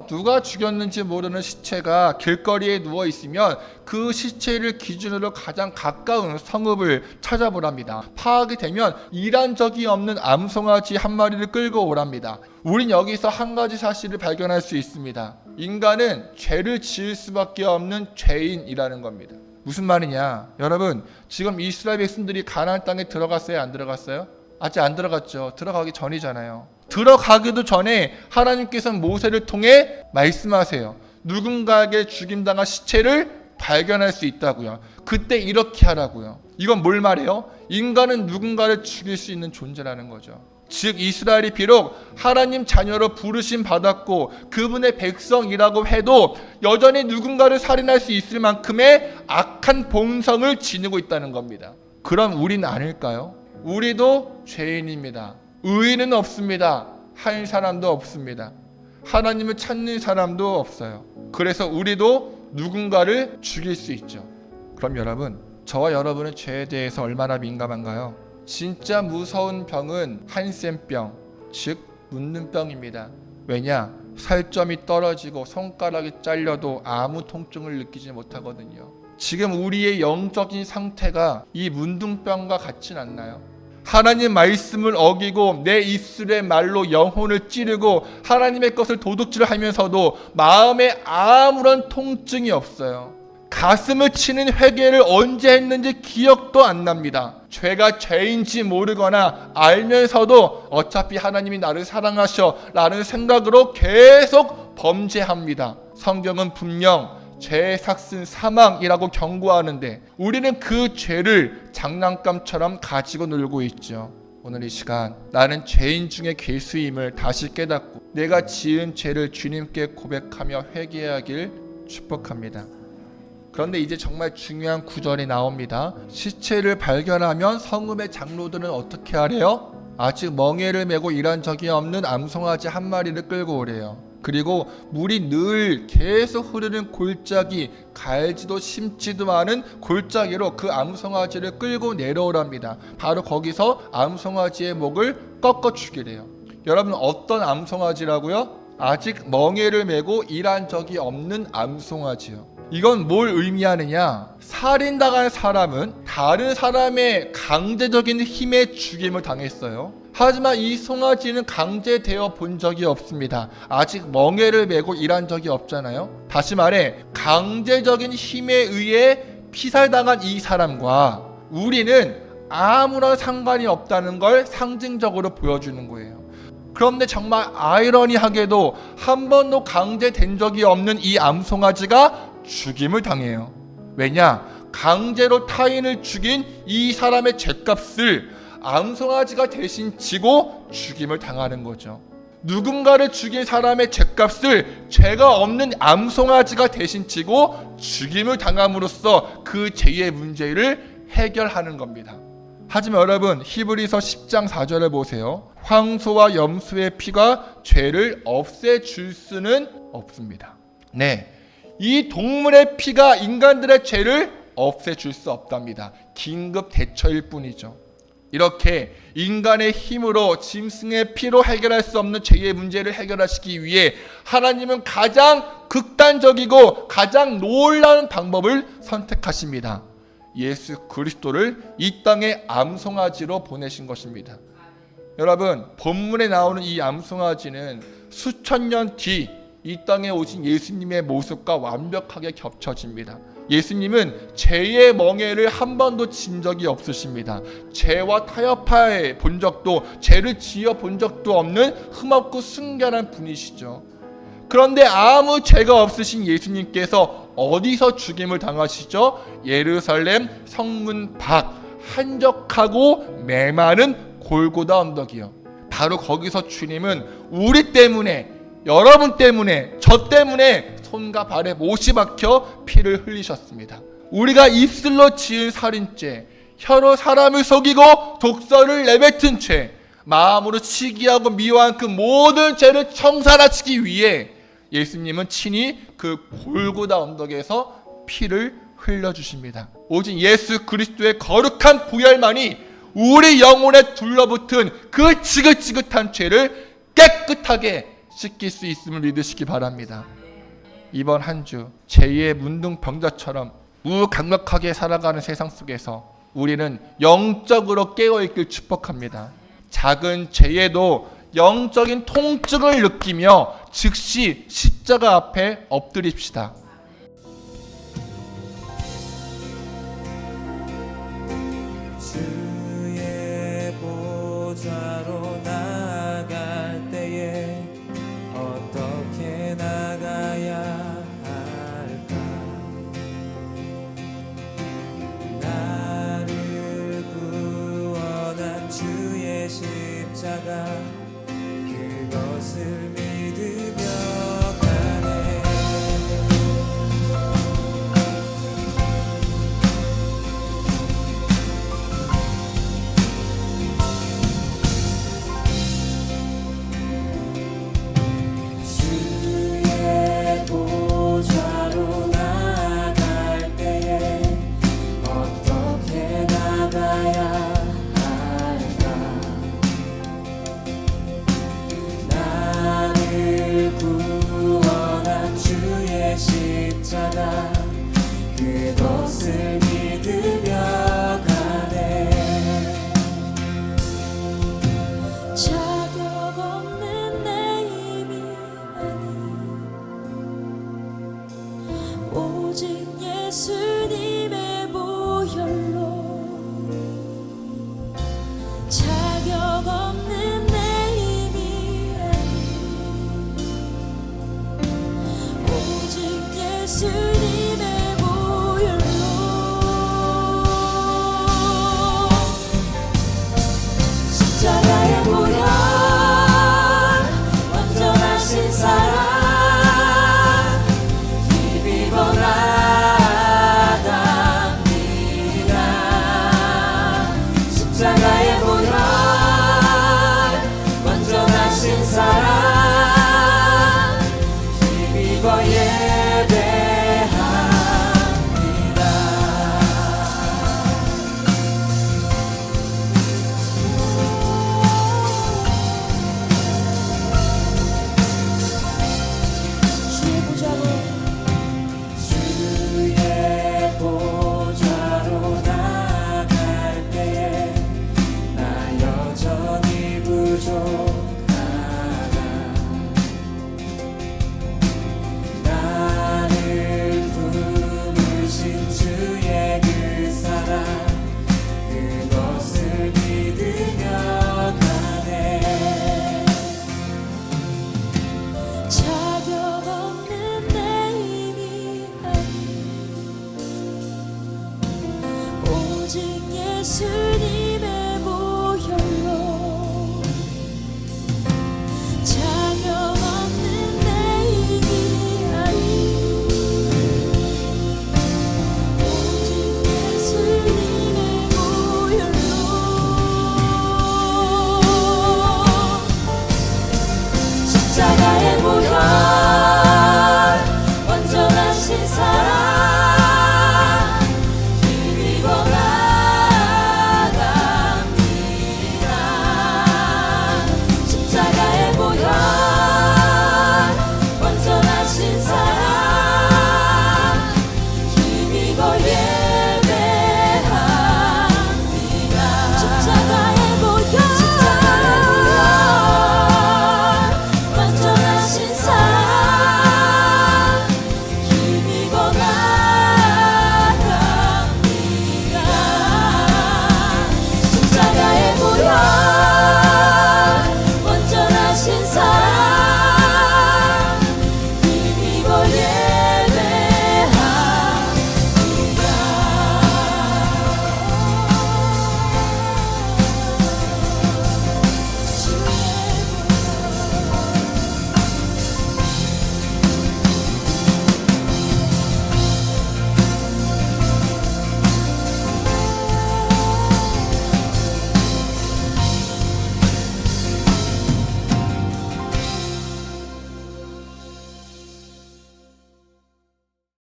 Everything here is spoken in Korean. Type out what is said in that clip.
누가 죽였는지 모르는 시체가 길거리에 누워 있으면 그 시체를 기준으로 가장 가까운 성읍을 찾아보랍니다. 파악이 되면 일한 적이 없는 암송아지 한 마리를 끌고 오랍니다. 우린 여기서 한 가지 사실을 발견할 수 있습니다. 인간은 죄를 지을 수밖에 없는 죄인이라는 겁니다. 무슨 말이냐? 여러분, 지금 이스라엘 백성들이 가나안 땅에 들어갔어요? 안 들어갔어요? 아직 안 들어갔죠. 들어가기 전이잖아요. 들어가기도 전에 하나님께서는 모세를 통해 말씀하세요. 누군가에게 죽임당한 시체를 발견할 수 있다고요. 그때 이렇게 하라고요. 이건 뭘 말해요? 인간은 누군가를 죽일 수 있는 존재라는 거죠. 즉 이스라엘이 비록 하나님 자녀로 부르심 받았고 그분의 백성이라고 해도 여전히 누군가를 살인할 수 있을 만큼의 악한 본성을 지니고 있다는 겁니다. 그럼 우리는 아닐까요? 우리도 죄인입니다. 의인은 없습니다. 한 사람도 없습니다. 하나님을 찾는 사람도 없어요. 그래서 우리도 누군가를 죽일 수 있죠. 그럼 여러분, 저와 여러분은 죄에 대해서 얼마나 민감한가요? 진짜 무서운 병은 한센병, 즉 문둥병입니다. 왜냐? 살점이 떨어지고 손가락이 잘려도 아무 통증을 느끼지 못하거든요. 지금 우리의 영적인 상태가 이 문둥병과 같진 않나요? 하나님 말씀을 어기고 내 입술의 말로 영혼을 찌르고 하나님의 것을 도둑질하면서도 마음에 아무런 통증이 없어요. 가슴을 치는 회개를 언제 했는지 기억도 안 납니다. 죄가 죄인지 모르거나 알면서도 어차피 하나님이 나를 사랑하셔 라는 생각으로 계속 범죄합니다. 성경은 분명 죄의 삭슨 사망이라고 경고하는데 우리는 그 죄를 장난감처럼 가지고 놀고 있죠. 오늘 이 시간 나는 죄인 중에 괴수임을 다시 깨닫고 내가 지은 죄를 주님께 고백하며 회개하길 축복합니다. 그런데 이제 정말 중요한 구절이 나옵니다. 시체를 발견하면 성읍의 장로들은 어떻게 하래요? 아직 멍에를 메고 일한 적이 없는 암송아지 한 마리를 끌고 오래요. 그리고 물이 늘 계속 흐르는 골짜기, 갈지도 심지도 않은 골짜기로 그 암송아지를 끌고 내려오랍니다. 바로 거기서 암송아지의 목을 꺾어 죽이래요. 여러분, 어떤 암송아지라고요? 아직 멍에를 메고 일한 적이 없는 암송아지요. 이건 뭘 의미하느냐? 살인당한 사람은 다른 사람의 강제적인 힘에 죽임을 당했어요. 하지만 이 송아지는 강제되어 본 적이 없습니다. 아직 멍에를 메고 일한 적이 없잖아요. 다시 말해 강제적인 힘에 의해 피살당한 이 사람과 우리는 아무런 상관이 없다는 걸 상징적으로 보여주는 거예요. 그런데 정말 아이러니하게도 한 번도 강제된 적이 없는 이 암송아지가 죽임을 당해요. 왜냐? 강제로 타인을 죽인 이 사람의 죗값을 암송아지가 대신 지고 죽임을 당하는 거죠. 누군가를 죽인 사람의 죗값을 죄가 없는 암송아지가 대신 지고 죽임을 당함으로써 그 죄의 문제를 해결하는 겁니다. 하지만 여러분, 히브리서 10장 4절을 보세요. 황소와 염소의 피가 죄를 없애줄 수는 없습니다. 네, 이 동물의 피가 인간들의 죄를 없애줄 수 없답니다. 긴급 대처일 뿐이죠. 이렇게 인간의 힘으로 짐승의 피로 해결할 수 없는 죄의 문제를 해결하시기 위해 하나님은 가장 극단적이고 가장 놀라운 방법을 선택하십니다. 예수 그리스도를 이 땅에 암송아지로 보내신 것입니다. 여러분, 본문에 나오는 이 암송아지는 수천 년 뒤 이 땅에 오신 예수님의 모습과 완벽하게 겹쳐집니다. 예수님은 죄의 멍에를 한 번도 진 적이 없으십니다. 죄와 타협해 본 적도, 죄를 지어 본 적도 없는 흠없고 순결한 분이시죠. 그런데 아무 죄가 없으신 예수님께서 어디서 죽임을 당하시죠? 예루살렘 성문 밖 한적하고 메마른 골고다 언덕이요. 바로 거기서 주님은 우리 때문에, 여러분 때문에, 저 때문에 손과 발에 못이 박혀 피를 흘리셨습니다. 우리가 입술로 지은 살인죄, 혀로 사람을 속이고 독설을 내뱉은 죄, 마음으로 시기하고 미워한 그 모든 죄를 청산하시기 위해 예수님은 친히 그 골고다 언덕에서 피를 흘려주십니다. 오직 예수 그리스도의 거룩한 보혈만이 우리 영혼에 둘러붙은 그 지긋지긋한 죄를 깨끗하게 씻길 수 있음을 믿으시기 바랍니다. 이번 한 주 제2의 문둥병자처럼 무감각하게 살아가는 세상 속에서 우리는 영적으로 깨어있길 축복합니다. 작은 죄에도 영적인 통증을 느끼며 즉시 십자가 앞에 엎드립시다. 주의 보좌로 나갈 때에 어떻게 나가야 할까? 나를 구원한 주의 십자가 그것을 믿으며 가네. 주의 보좌로 나갈 때에 어떻게 나가야 할까? 나를 구원한 주의 십자가 그것을 믿으며 가네. 자격 없는 내 힘이 아닌 오직 예수님의 보혈로 자격 없는 내 힘이 아닌 오직 예수님의 보혈로 십자가의 보혈 완전하신 사랑 힘입어 나갑니다. 십자가의 보혈 완전하신 사랑 힘입어 예배합니다. 주의 보좌로 주의 보좌로 나갈 때에 나 여전히 부족하다. 나를 품으신 주의 그 사랑 그것을 믿으며 가네. 자격 없는 내 힘이 아닌 오직 예수